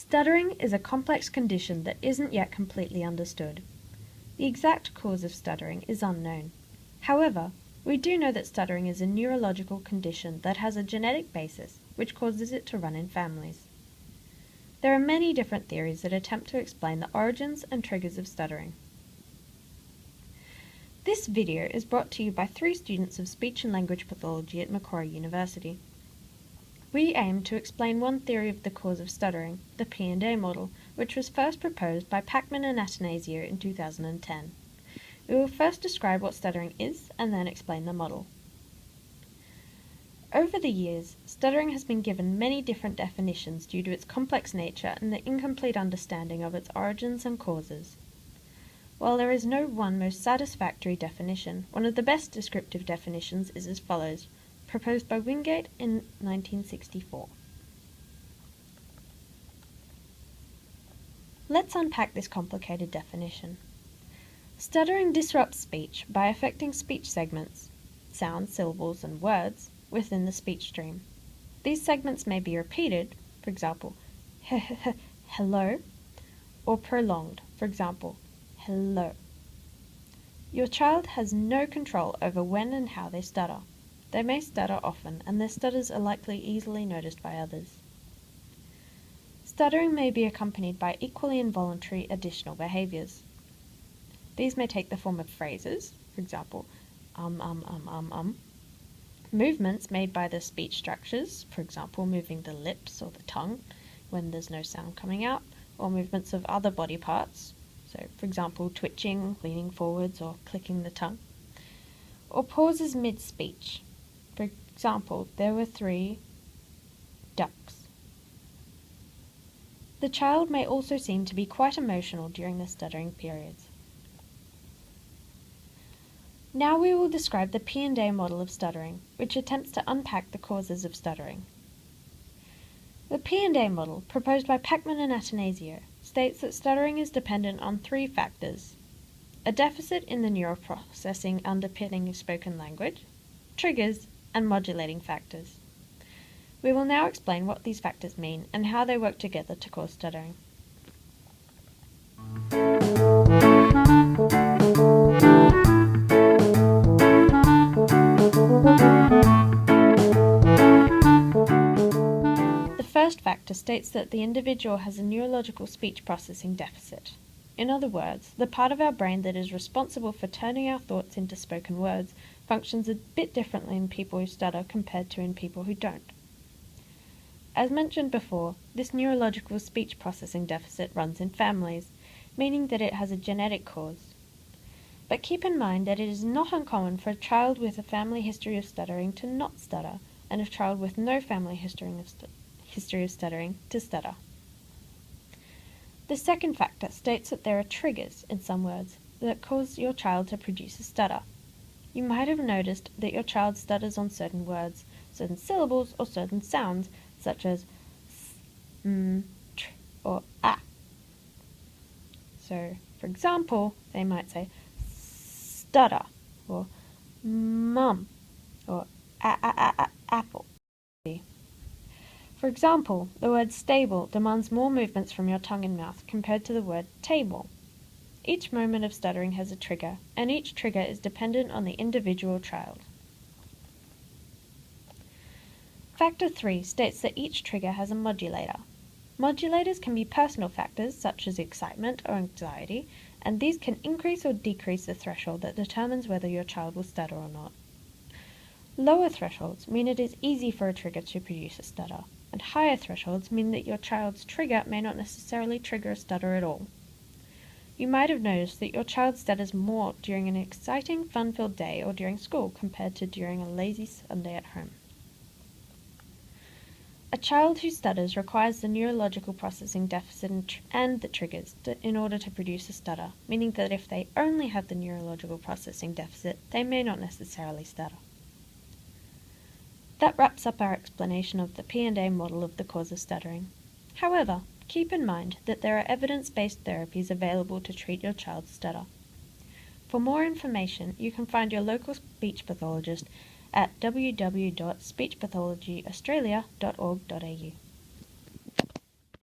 Stuttering is a complex condition that isn't yet completely understood. The exact cause of stuttering is unknown. However, we do know that stuttering is a neurological condition that has a genetic basis which causes it to run in families. There are many different theories that attempt to explain the origins and triggers of stuttering. This video is brought to you by 3 students of speech and language pathology at Macquarie University. We aim to explain one theory of the cause of stuttering, the P&A model, which was first proposed by Packman and Atanasio in 2010. We will first describe what stuttering is and then explain the model. Over the years, stuttering has been given many different definitions due to its complex nature and the incomplete understanding of its origins and causes. While there is no one most satisfactory definition, one of the best descriptive definitions is as follows, proposed by Wingate in 1964. Let's unpack this complicated definition. Stuttering disrupts speech by affecting speech segments, sounds, syllables, and words, within the speech stream. These segments may be repeated, for example, hello, or prolonged, for example, hello. Your child has no control over when and how they stutter. They may stutter often, and their stutters are likely easily noticed by others. Stuttering may be accompanied by equally involuntary additional behaviors. These may take the form of phrases, for example, movements made by the speech structures, for example, moving the lips or the tongue when there's no sound coming out, or movements of other body parts, so for example, twitching, leaning forwards, or clicking the tongue, or pauses mid-speech. For example, there were 3 ducks. The child may also seem to be quite emotional during the stuttering periods. Now we will describe the P&A model of stuttering, which attempts to unpack the causes of stuttering. The P&A model, proposed by Packman and Atanasio, states that stuttering is dependent on 3 factors: a deficit in the neural processing underpinning spoken language, triggers, and modulating factors. We will now explain what these factors mean and how they work together to cause stuttering. The first factor states that the individual has a neurological speech processing deficit. In other words, the part of our brain that is responsible for turning our thoughts into spoken words functions a bit differently in people who stutter compared to in people who don't. As mentioned before, this neurological speech processing deficit runs in families, meaning that it has a genetic cause. But keep in mind that it is not uncommon for a child with a family history of stuttering to not stutter, and a child with no family history of stuttering to stutter. The second factor states that there are triggers, in some words, that cause your child to produce a stutter. You might have noticed that your child stutters on certain words, certain syllables, or certain sounds, such as s, tr, or ah. So, for example, they might say stutter, or mum, or apple. For example, the word stable demands more movements from your tongue and mouth compared to the word table. Each moment of stuttering has a trigger, and each trigger is dependent on the individual child. Factor 3 states that each trigger has a modulator. Modulators can be personal factors such as excitement or anxiety, and these can increase or decrease the threshold that determines whether your child will stutter or not. Lower thresholds mean it is easy for a trigger to produce a stutter, and higher thresholds mean that your child's trigger may not necessarily trigger a stutter at all. You might have noticed that your child stutters more during an exciting, fun-filled day or during school compared to during a lazy Sunday at home. A child who stutters requires the neurological processing deficit and the triggers in order to produce a stutter, meaning that if they only have the neurological processing deficit, they may not necessarily stutter. That wraps up our explanation of the P&A model of the cause of stuttering. However, keep in mind that there are evidence-based therapies available to treat your child's stutter. For more information, you can find your local speech pathologist at www.speechpathologyaustralia.org.au.